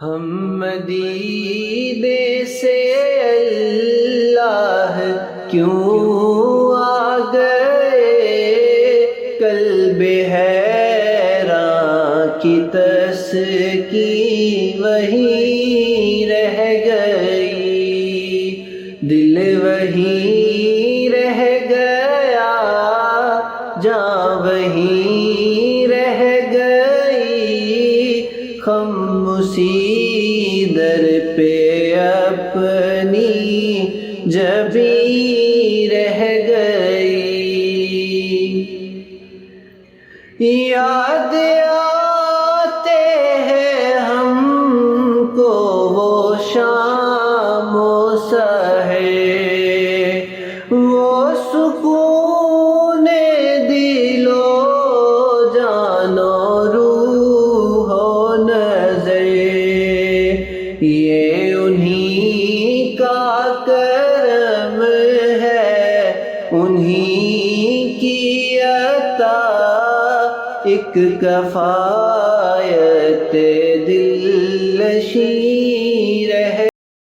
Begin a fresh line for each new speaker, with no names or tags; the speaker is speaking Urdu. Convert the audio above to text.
ہم مدینے سے اللہ کیوں آ گئے، قلب حیراں کی تسکین وہیں رہ گئی، دل وہیں رہ گیا، جاں وہیں رہ گئی، خاموشی در پہ اپنی جبیں رہ گئی۔ یاد آتے ہیں ہم کو وہ شام و سحر، وہ سکون دل و جان و روح و نظر، یہ انہی کا کرم ہے، انہی کی عطا ایک کفایت